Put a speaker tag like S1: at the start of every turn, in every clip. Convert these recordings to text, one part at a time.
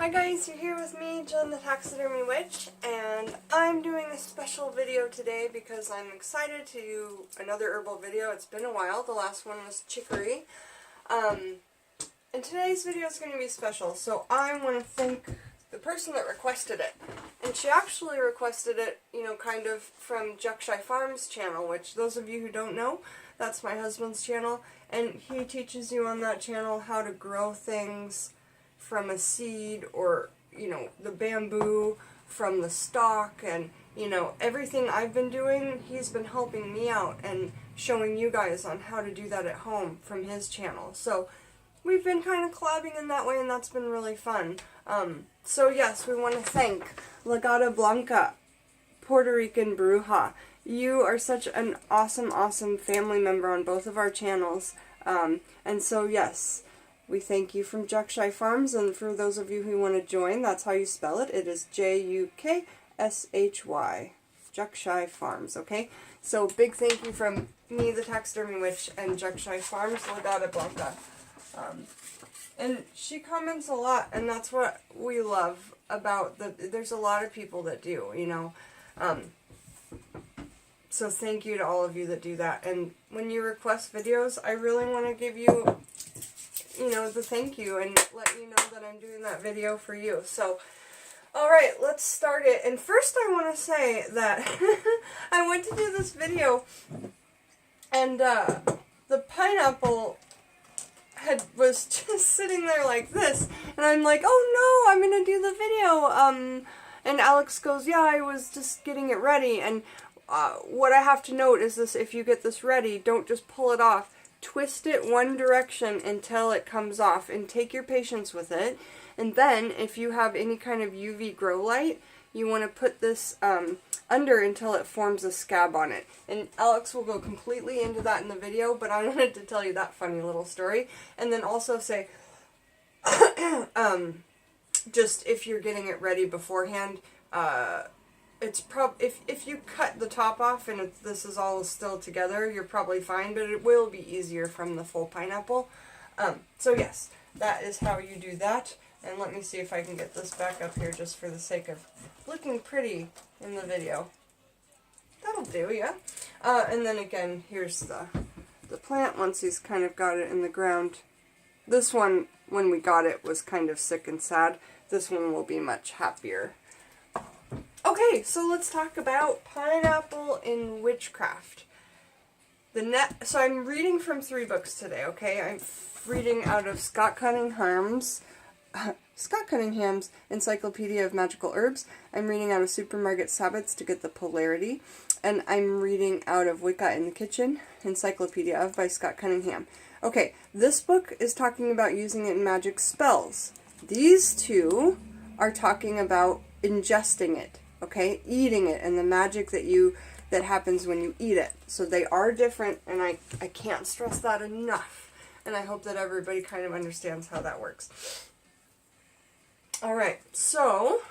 S1: Hi guys, you're here with me, Jen the Taxidermy Witch, and I'm doing a special video today because I'm excited to do another herbal video. It's been a while. The last one was chicory. And today's video is going to be special, so I want to thank the person that requested it. And she actually requested it, kind of from Juckshy Farms channel, which those of you who don't know, that's my husband's channel, and he teaches you on that channel how to grow things from a seed, or the bamboo from the stalk, and everything I've been doing, he's been helping me out and showing you guys on how to do that at home from his channel. So we've been kind of collabing in that way, and that's been really fun. So yes, we want to thank Gata Blanca, Puerto Rican Bruja. You are such an awesome family member on both of our channels, and so yes, we thank you from Juckshy Farms, and for those of you who want to join, that's how you spell it. It is Jukshy, Juckshy Farms, okay? So big thank you from me, the Taxidermy Witch, and Juckshy Farms, Gata Blanca. And she comments a lot, and that's what we love about there's a lot of people that do, so thank you to all of you that do that. And when you request videos, I really want to give you the thank you and let you know that I'm doing that video for you. So, alright, let's start it. And first I want to say that I went to do this video, and the pineapple was just sitting there like this, and I'm like, oh no, I'm going to do the video. And Alex goes, yeah, I was just getting it ready. And what I have to note is this: if you get this ready, don't just pull it off. Twist it one direction until it comes off, and take your patience with it. And then, if you have any kind of UV grow light, you want to put this under until it forms a scab on it. And Alex will go completely into that in the video, but I wanted to tell you that funny little story. And then also say, just if you're getting it ready beforehand, it's if you cut the top off and this is all still together, you're probably fine, but it will be easier from the full pineapple. So yes, that is how you do that. And let me see if I can get this back up here just for the sake of looking pretty in the video. That'll do, yeah. And then again, here's the plant once he's kind of got it in the ground. This one, when we got it, was kind of sick and sad. This one will be much happier. Okay, so let's talk about pineapple in witchcraft. So I'm reading from 3 books today, okay? I'm reading out of Scott Cunningham's Encyclopedia of Magical Herbs. I'm reading out of Supermarket Sabbats to get the polarity. And I'm reading out of Wicca in the Kitchen, Encyclopedia of by Scott Cunningham. Okay, this book is talking about using it in magic spells. These two are talking about ingesting it. Okay, eating it, and the magic that happens when you eat it. So they are different, and I can't stress that enough. And I hope that everybody kind of understands how that works. Alright, so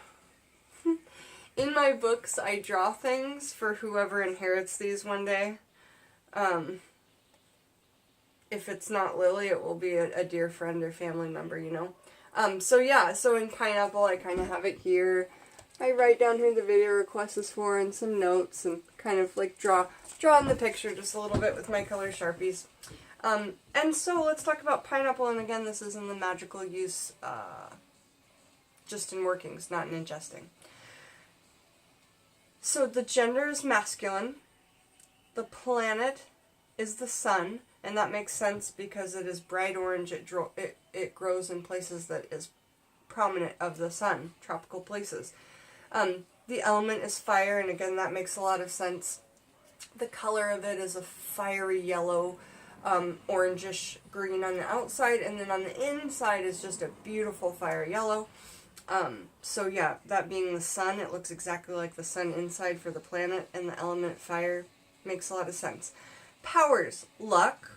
S1: in my books I draw things for whoever inherits these one day. If it's not Lily, it will be a dear friend or family member, So yeah, so in pineapple I kind of have it here. I write down who the video request is for and some notes, and kind of like draw in the picture just a little bit with my color Sharpies. And so let's talk about pineapple, and again, this is in the magical use, just in workings, not in ingesting. So the gender is masculine, the planet is the sun, and that makes sense because it is bright orange. It grows in places that is prominent of the sun, tropical places. The element is fire, and again, that makes a lot of sense. The color of it is a fiery yellow, orangish green on the outside, and then on the inside is just a beautiful fire yellow. So yeah, that being the sun, it looks exactly like the sun inside for the planet, and the element fire makes a lot of sense. Powers, luck,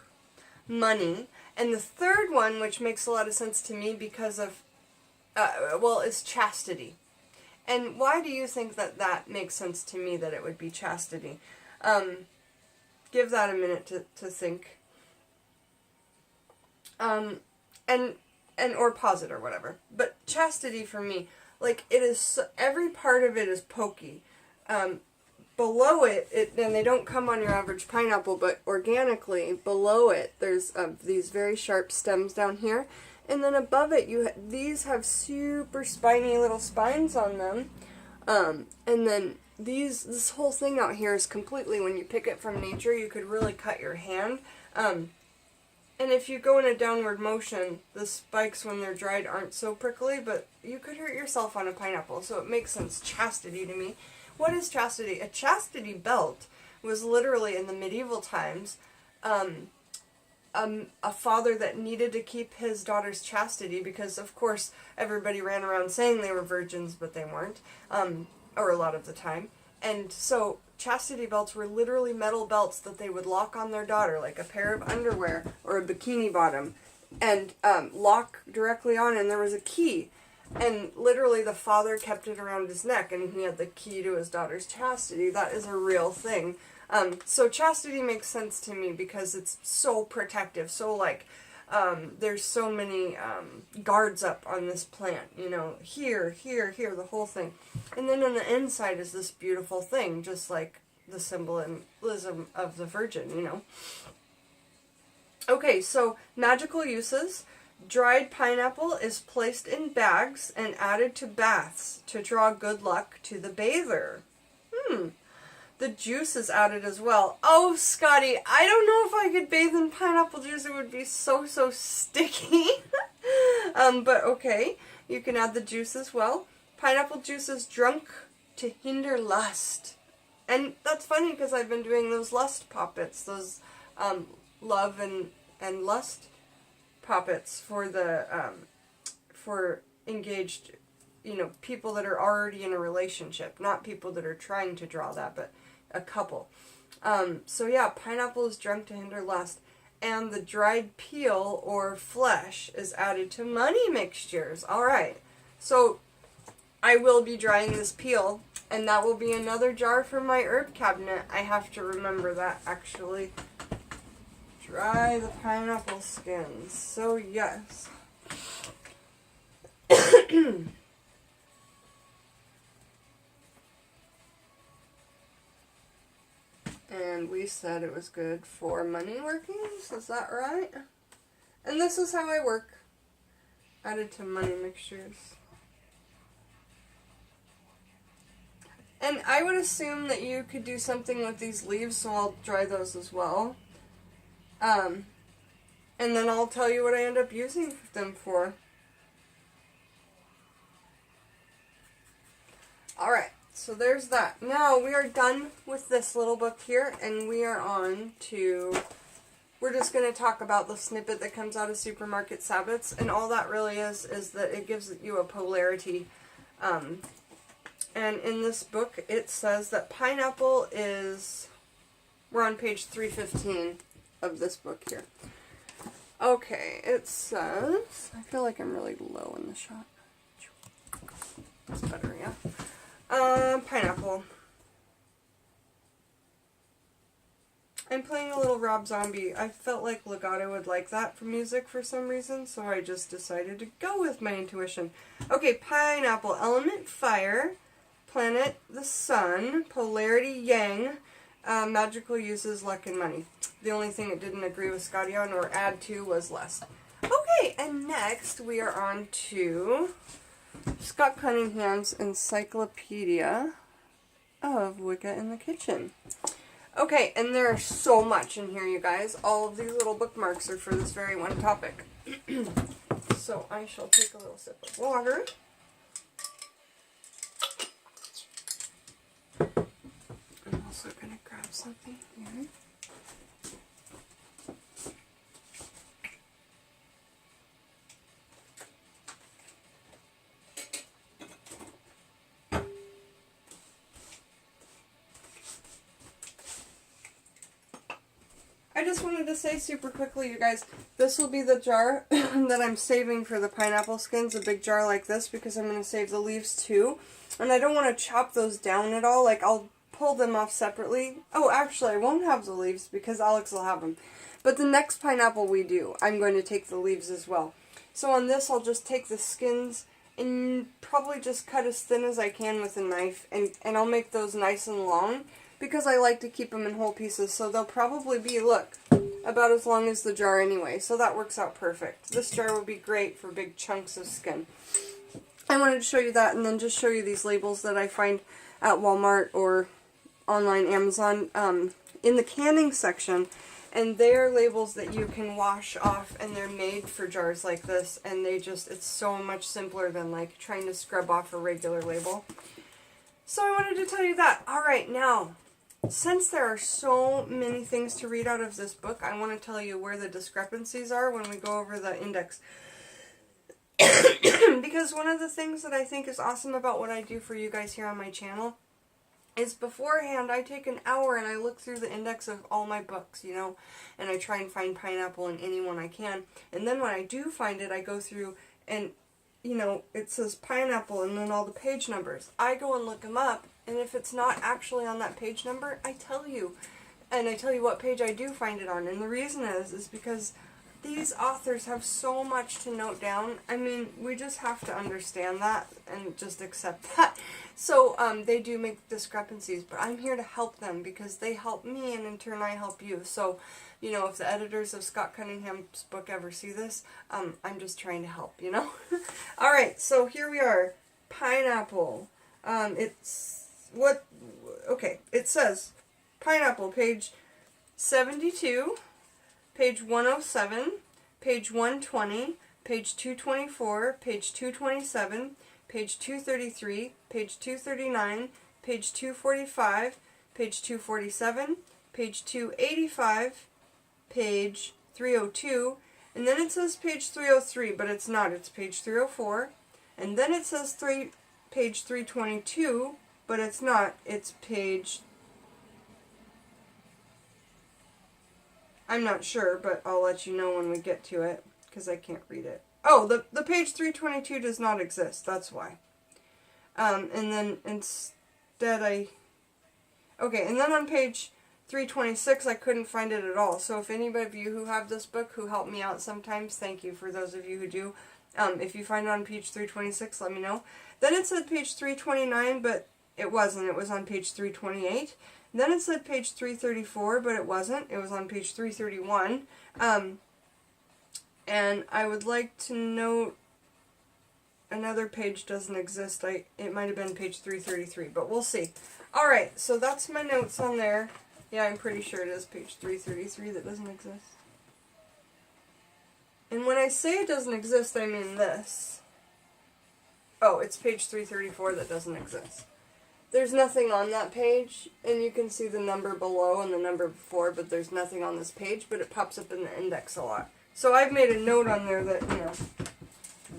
S1: money, and the third one, which makes a lot of sense to me because of, is chastity. And why do you think that makes sense to me, that it would be chastity? Give that a minute to think. And or pause it or whatever. But chastity for me, like, it is so, every part of it is pokey. Below it, and they don't come on your average pineapple, but organically below it, there's these very sharp stems down here, and then above it, these have super spiny little spines on them, and then this whole thing out here is completely, when you pick it from nature, you could really cut your hand. And if you go in a downward motion, the spikes when they're dried aren't so prickly, but you could hurt yourself on a pineapple, so it makes sense. Chastity to me. What is chastity? A chastity belt was literally, in the medieval times, a father that needed to keep his daughter's chastity because, of course, everybody ran around saying they were virgins, but they weren't, or a lot of the time. And so chastity belts were literally metal belts that they would lock on their daughter, like a pair of underwear or a bikini bottom, and lock directly on, and there was a key. And literally the father kept it around his neck, and he had the key to his daughter's chastity. That is a real thing. So chastity makes sense to me because it's so protective. So, like, there's so many guards up on this plant, you know, here, the whole thing. And then on the inside is this beautiful thing, just like the symbolism of the Virgin, you know. Okay, so magical uses. Dried pineapple is placed in bags and added to baths to draw good luck to the bather. The juice is added as well. Oh, Scotty, I don't know if I could bathe in pineapple juice. It would be so sticky. But okay, you can add the juice as well. Pineapple juice is drunk to hinder lust. And that's funny because I've been doing those lust poppets, those love and lust poppets for the for engaged, you know, people that are already in a relationship, not people that are trying to draw that, but a couple. So yeah, pineapple is drunk to hinder lust, and the dried peel or flesh is added to money mixtures. All right, so I will be drying this peel, and that will be another jar for my herb cabinet. I have to remember that, actually. Dry the pineapple skins. So yes. And we said it was good for money workings. Is that right? And this is how I work. Added to money mixtures. And I would assume that you could do something with these leaves, so I'll dry those as well. And then I'll tell you what I end up using them for. Alright, so there's that. Now we are done with this little book here, and we are on to, we're just going to talk about the snippet that comes out of Supermarket Sabbaths, and all that really is that it gives you a polarity. And in this book it says that pineapple is, we're on page 315 of this book here. Okay, it says, I feel like I'm really low in the shot. That's better, yeah. Pineapple. I'm playing a little Rob Zombie. I felt like Gata would like that for music for some reason, so I just decided to go with my intuition. Okay, pineapple. Element fire. Planet the sun. Polarity yang. Magical uses, luck, and money. The only thing it didn't agree with Scotty on or add to was less. Okay, and next we are on to Scott Cunningham's Encyclopedia of Wicca in the Kitchen. Okay, and there's so much in here, you guys. All of these little bookmarks are for this very one topic. So I shall take a little sip of water. I'm also going to grab something here. I just wanted to say super quickly, you guys, this will be the jar that I'm saving for the pineapple skins, a big jar like this, because I'm going to save the leaves too. And I don't want to chop those down at all, like I'll pull them off separately. Oh, actually, I won't have the leaves because Alex will have them. But the next pineapple we do, I'm going to take the leaves as well. So on this, I'll just take the skins and probably just cut as thin as I can with a knife, and I'll make those nice and long because I like to keep them in whole pieces, so they'll probably be, look, about as long as the jar anyway, so that works out perfect. This jar would be great for big chunks of skin. I wanted to show you that, and then just show you these labels that I find at Walmart or online Amazon in the canning section, and they are labels that you can wash off, and they're made for jars like this, and they just, it's so much simpler than like trying to scrub off a regular label. So I wanted to tell you that. Alright, now, since there are so many things to read out of this book, I want to tell you where the discrepancies are when we go over the index. Because one of the things that I think is awesome about what I do for you guys here on my channel is beforehand I take an hour and I look through the index of all my books, you know, and I try and find pineapple in any one I can. And then when I do find it, I go through and, you know, it says pineapple and then all the page numbers. I go and look them up, and if it's not actually on that page number, I tell you. And I tell you what page I do find it on. And the reason is because these authors have so much to note down. I mean, we just have to understand that and just accept that. So they do make discrepancies, but I'm here to help them because they help me, and in turn I help you. So, you know, if the editors of Scott Cunningham's book ever see this, I'm just trying to help, you know. Alright, so here we are. Pineapple. It says pineapple, page 72. Page 107, page 120, page 224, page 227, page 233, page 239, page 245, page 247, page 285, page 302, and then it says page 303, but it's not, it's page 304, and then it says page 322, but it's not, it's page, I'm not sure, but I'll let you know when we get to it, because I can't read it. Oh, the page 322 does not exist, that's why. And then instead okay, and then on page 326 I couldn't find it at all. So if anybody of you who have this book who help me out sometimes, thank you for those of you who do. If you find it on page 326, let me know. Then it said page 329, but it wasn't. It was on page 328. Then it said page 334, but it wasn't. It was on page 331. And I would like to note another page doesn't exist. It might have been page 333, but we'll see. Alright, so that's my notes on there. Yeah, I'm pretty sure it is page 333 that doesn't exist. And when I say it doesn't exist, I mean this. Oh, it's page 334 that doesn't exist. There's nothing on that page, and you can see the number below and the number before, but there's nothing on this page, but it pops up in the index a lot. So I've made a note on there that, you know,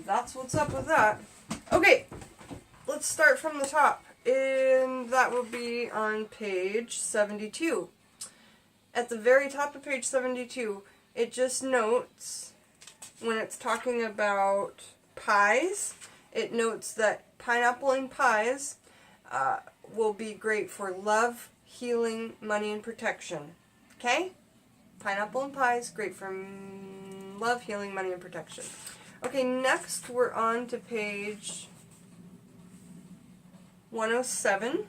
S1: that's what's up with that. Okay, let's start from the top, and that will be on page 72. At the very top of page 72, it just notes, when it's talking about pies, it notes that pineapple in pies will be great for love, healing, money, and protection. Okay? Pineapple and pies, great for love, healing, money, and protection. Okay, next we're on to page 107,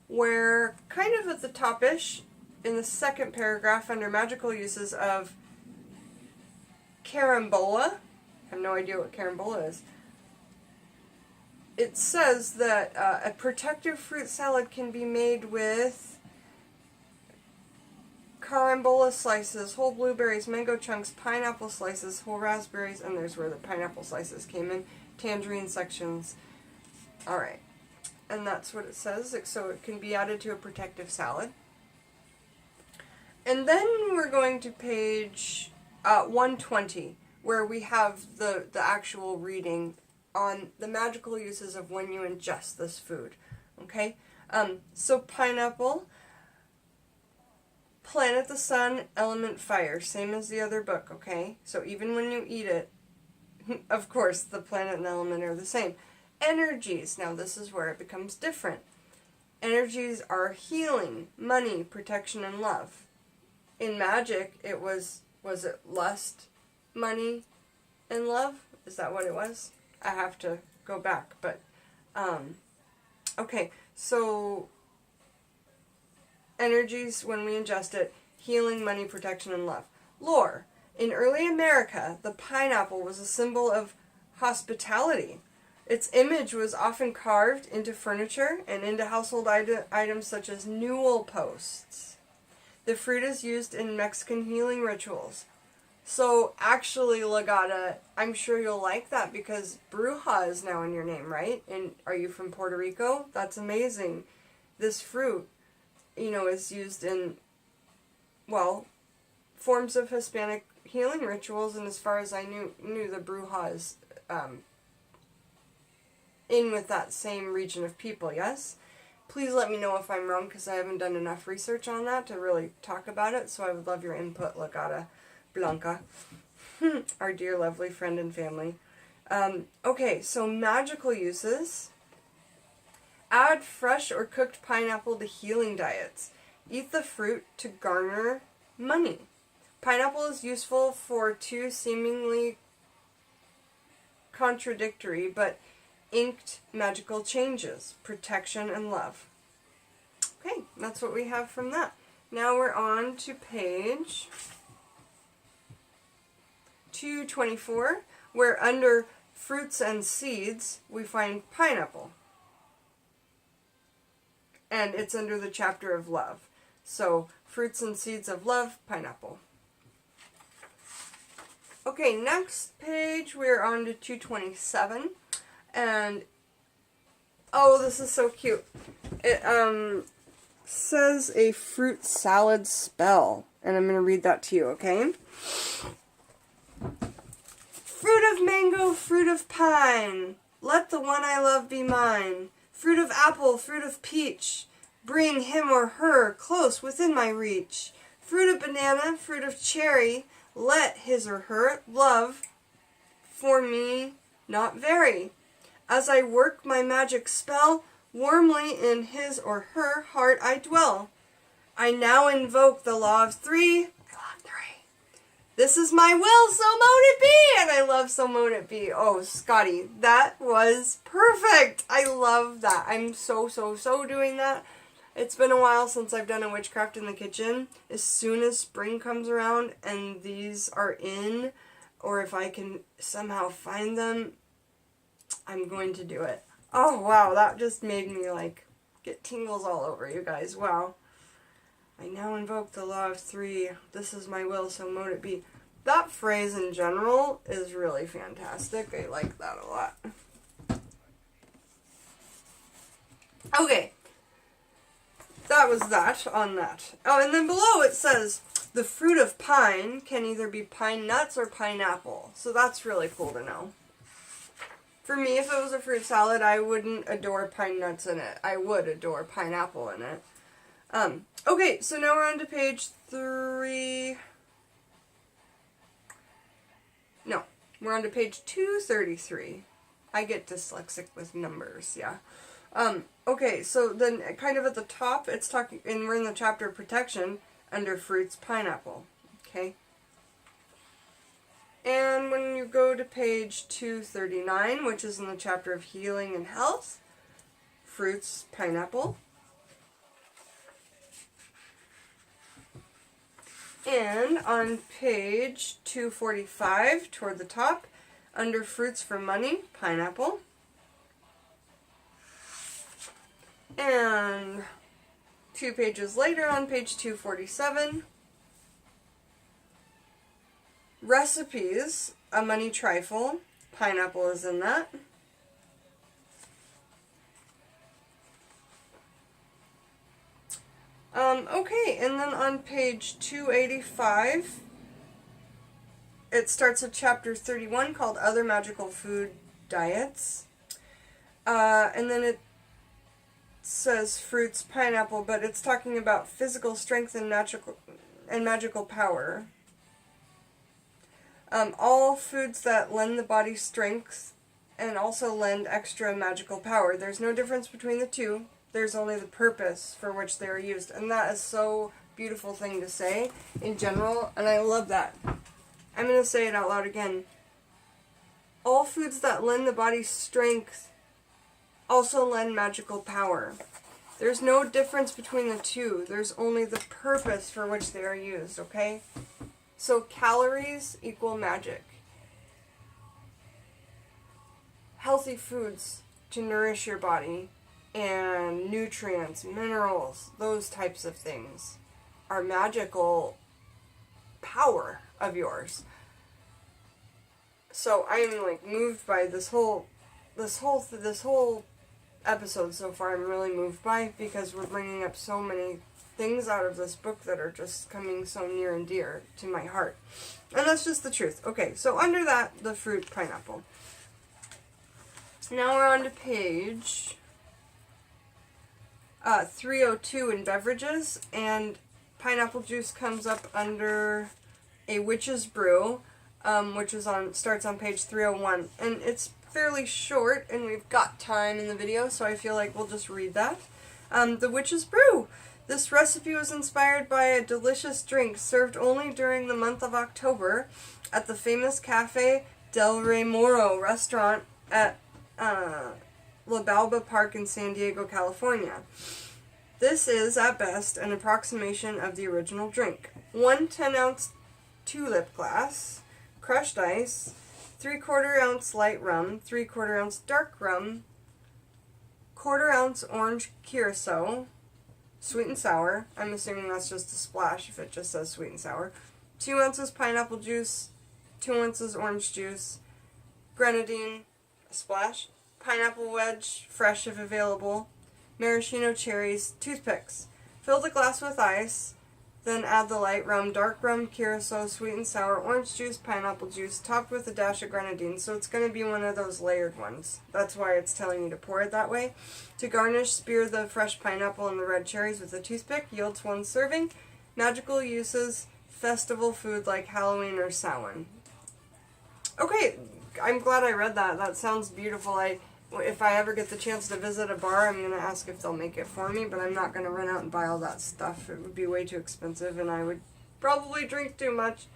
S1: where kind of at the top-ish, in the second paragraph under magical uses of carambola, I have no idea what carambola is, it says that a protective fruit salad can be made with carambola slices, whole blueberries, mango chunks, pineapple slices, whole raspberries, and there's where the pineapple slices came in, tangerine sections. Alright, and that's what it says, so it can be added to a protective salad. And then we're going to page 120, where we have the actual reading on the magical uses of when you ingest this food. Okay? So pineapple, planet the sun, element fire, same as the other book, okay? So even when you eat it, of course, the planet and element are the same. Energies, now this is where it becomes different. Energies are healing, money, protection, and love. In magic, it was it lust, money, and love. Is that what it was? I have to go back, but, okay, so energies, when we ingest it, healing, money, protection, and love. Lore. In early America, the pineapple was a symbol of hospitality. Its image was often carved into furniture and into household items such as newel posts. The fruit is used in Mexican healing rituals. So, actually, Gata, I'm sure you'll like that because Bruja is now in your name, right? And are you from Puerto Rico? That's amazing. This fruit, is used in, well, forms of Hispanic healing rituals, and as far as I knew the Bruja is in with that same region of people, yes? Please let me know if I'm wrong because I haven't done enough research on that to really talk about it, so I would love your input, Gata. Blanca, our dear lovely friend and family. Okay, so magical uses. Add fresh or cooked pineapple to healing diets. Eat the fruit to garner money. Pineapple is useful for two seemingly contradictory but inked magical changes: protection and love. Okay, that's what we have from that. Now we're on to page 224, where under fruits and seeds we find pineapple. And it's under the chapter of love. So, fruits and seeds of love, pineapple. Okay, next page we're on to 227. And, oh, this is so cute. It says a fruit salad spell. And I'm going to read that to you, okay? Fruit of mango, fruit of pine, let the one I love be mine. Fruit of apple, fruit of peach, bring him or her close within my reach. Fruit of banana, fruit of cherry, let his or her love for me not vary. As I work my magic spell, warmly in his or her heart I dwell. I now invoke the law of three. This is my will, so mote it be! And I love so mote it be. Oh, Scotty, that was perfect! I love that. I'm so doing that. It's been a while since I've done a witchcraft in the kitchen. As soon as spring comes around and these are in, or if I can somehow find them, I'm going to do it. Oh, wow, that just made me, get tingles all over, you guys. Wow. I now invoke the law of three. This is my will, so mote it be. That phrase in general is really fantastic. I like that a lot. Okay. That was that on that. Oh, and then below it says, the fruit of pine can either be pine nuts or pineapple. So that's really cool to know. For me, if it was a fruit salad, I wouldn't adore pine nuts in it. I would adore pineapple in it. Okay, so now we're on to page 3. No, we're on to page 233. I get dyslexic with numbers, yeah. Okay, so then kind of at the top, it's talking, and we're in the chapter of protection, under fruits, pineapple. Okay. And when you go to page 239, which is in the chapter of healing and health, fruits, pineapple. And on page 245, toward the top, under fruits for money, pineapple. And 2 pages later, on page 247, recipes, a money trifle, pineapple is in that. Okay, and then on page 285, it starts with chapter 31 called Other Magical Food Diets. And then it says fruits, pineapple, but it's talking about physical strength and magical power. All foods that lend the body strength and also lend extra magical power. There's no difference between the two. There's only the purpose for which they are used. And that is so beautiful thing to say in general, and I love that. I'm going to say it out loud again. All foods that lend the body strength also lend magical power. There's no difference between the two. There's only the purpose for which they are used, okay? So calories equal magic. Healthy foods to nourish your body and nutrients, minerals, those types of things are magical power of yours. So I'm like moved by this whole episode so far. I'm really moved by, because we're bringing up so many things out of this book that are just coming so near and dear to my heart. And that's just the truth. Okay, so under that, the fruit pineapple. Now we're on to page 302 in beverages, and pineapple juice comes up under a witch's brew, which is starts on page 301, and it's fairly short, and we've got time in the video, so I feel like we'll just read that. The witch's brew. This recipe was inspired by a delicious drink served only during the month of October at the famous Cafe Del Rey Moro restaurant at La Balba Park in San Diego, California. This is, at best, an approximation of the original drink. 1 10-ounce tulip glass, crushed ice, 3/4 ounce light rum, 3/4 ounce dark rum, 1/4 ounce orange curacao, sweet and sour. I'm assuming that's just a splash if it just says sweet and sour. 2 ounces pineapple juice, 2 ounces orange juice, grenadine, a splash, pineapple wedge, fresh if available, maraschino cherries, toothpicks. Fill the glass with ice, then add the light rum, dark rum, curacao, sweet and sour, orange juice, pineapple juice, topped with a dash of grenadine. So it's going to be one of those layered ones. That's why it's telling you to pour it that way. To garnish, spear the fresh pineapple and the red cherries with a toothpick. Yields 1 serving. Magical uses, festival food like Halloween or Samhain. Okay, I'm glad I read that. That sounds beautiful. If I ever get the chance to visit a bar, I'm going to ask if they'll make it for me, but I'm not going to run out and buy all that stuff. It would be way too expensive, and I would probably drink too much.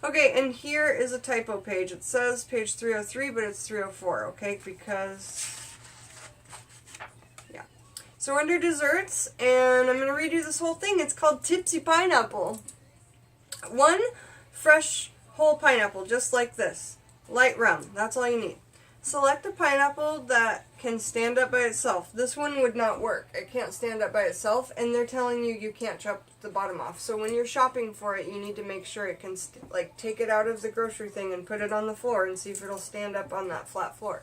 S1: Okay, and here is a typo page. It says page 303, but it's 304, okay? Because, yeah. So under desserts, and I'm going to read you this whole thing. It's called Tipsy Pineapple. 1 fresh whole pineapple, just like this. Light rum, that's all you need. Select a pineapple that can stand up by itself. This one would not work. It can't stand up by itself, and they're telling you can't chop the bottom off. So when you're shopping for it, you need to make sure it can, take it out of the grocery thing and put it on the floor and see if it'll stand up on that flat floor.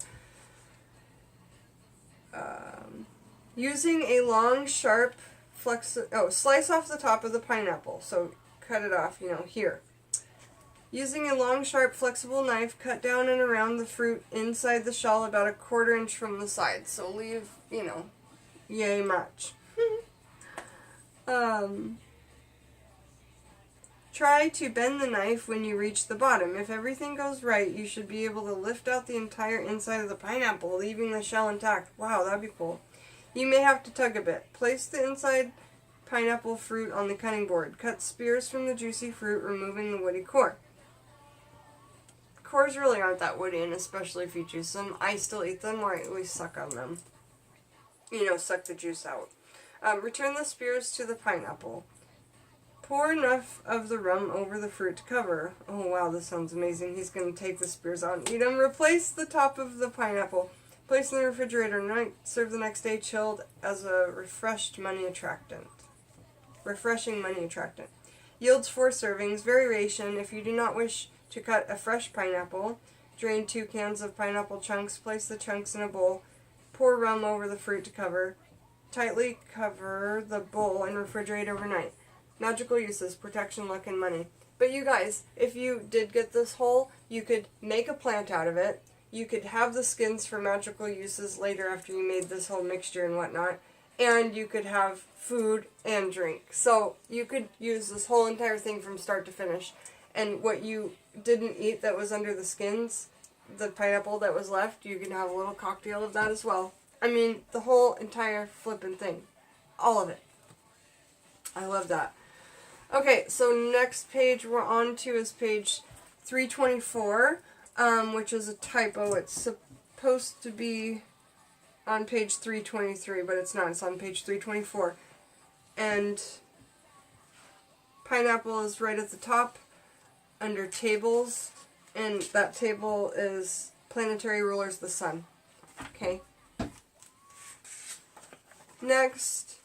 S1: Using a long, sharp, slice off the top of the pineapple. So cut it off, here. Using a long, sharp, flexible knife, cut down and around the fruit inside the shell about 1/4 inch from the side. So leave, yay much. Try to bend the knife when you reach the bottom. If everything goes right, you should be able to lift out the entire inside of the pineapple, leaving the shell intact. Wow, that'd be cool. You may have to tug a bit. Place the inside pineapple fruit on the cutting board. Cut spears from the juicy fruit, removing the woody core. Cores really aren't that woody, and especially if you juice them. I still eat them, or I at least suck on them. Suck the juice out. Return the spears to the pineapple. Pour enough of the rum over the fruit to cover. Oh wow, this sounds amazing. He's going to take the spears out and eat them. Replace the top of the pineapple. Place in the refrigerator overnight. Serve the next day chilled as a refreshing money attractant. Yields 4 servings. Variation. If you do not wish to cut a fresh pineapple, drain 2 cans of pineapple chunks. Place the chunks in a bowl. Pour rum over the fruit to cover. Tightly cover the bowl and refrigerate overnight. Magical uses, protection, luck, and money. But you guys, if you did get this whole, you could make a plant out of it. You could have the skins for magical uses later after you made this whole mixture and whatnot. And you could have food and drink. So you could use this whole entire thing from start to finish. And what you didn't eat that was under the skins, the pineapple that was left, you can have a little cocktail of that as well. I mean, the whole entire flippin' thing. All of it. I love that. Okay, so next page we're on to is page 324, which is a typo. It's supposed to be on page 323, but it's not. It's on page 324. And pineapple is right at the top under tables, and that table is planetary rulers, the sun. Okay. Next,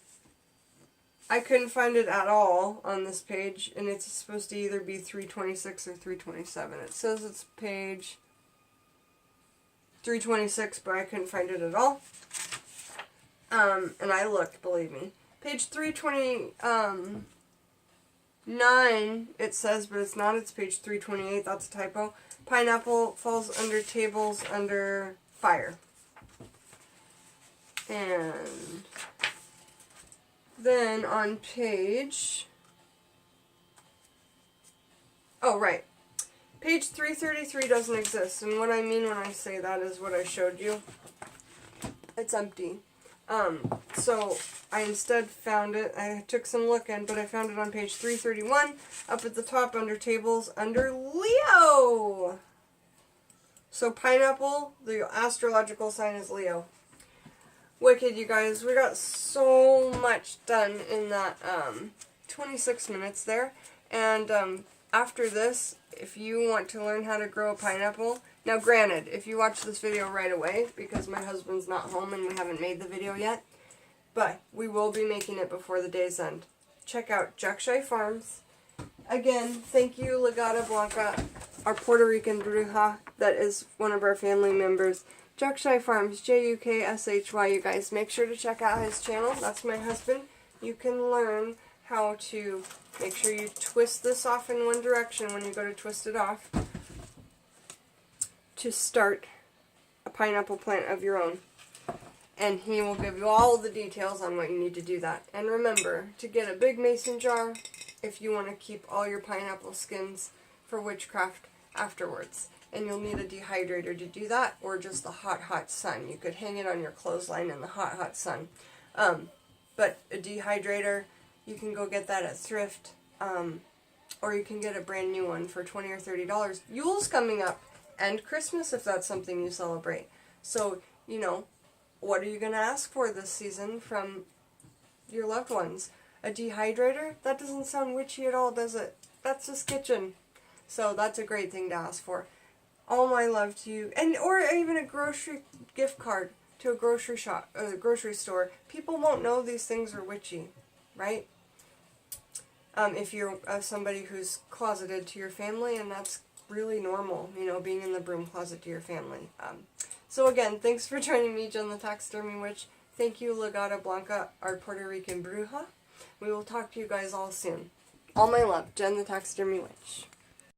S1: I couldn't find it at all on this page, and it's supposed to either be 326 or 327. It says it's page 326, but I couldn't find it at all. And I looked, believe me. Page 329, it says, but it's not. It's page 328. That's a typo. Pineapple falls under tables under fire. And then on page... Oh, right. Page 333 doesn't exist, and what I mean when I say that is what I showed you. It's empty. So I instead found it, I took some looking, but I found it on page 331, up at the top under tables, under Leo! So pineapple, the astrological sign is Leo. Wicked, you guys. We got so much done in that 26 minutes there. And after this, if you want to learn how to grow a pineapple, now granted, if you watch this video right away, because my husband's not home and we haven't made the video yet, but we will be making it before the day's end. Check out Juckshy Farms. Again, thank you, Gata, Blanca, our Puerto Rican bruja that is one of our family members. Juckshy Farms, JukShy, you guys. Make sure to check out his channel. That's my husband. You can learn how to make sure you twist this off in one direction when you go to twist it off to start a pineapple plant of your own. And he will give you all the details on what you need to do that. And remember to get a big mason jar if you want to keep all your pineapple skins for witchcraft afterwards. And you'll need a dehydrator to do that, or just the hot, hot sun. You could hang it on your clothesline in the hot, hot sun. But a dehydrator, you can go get that at thrift, or you can get a brand new one for $20 or $30. Yule's coming up, and Christmas if that's something you celebrate. So, you know, what are you going to ask for this season from your loved ones? A dehydrator? That doesn't sound witchy at all, does it? That's just kitchen. So that's a great thing to ask for. All my love to you, and or even a grocery gift card to a grocery shop, a grocery store. People won't know these things are witchy, right? If you're somebody who's closeted to your family, and that's really normal, you know, being in the broom closet to your family. So again, thanks for joining me, Jen the Taxidermy Witch. Thank you, Gata, Blanca, our Puerto Rican bruja. We will talk to you guys all soon. All my love, Jen the Taxidermy Witch.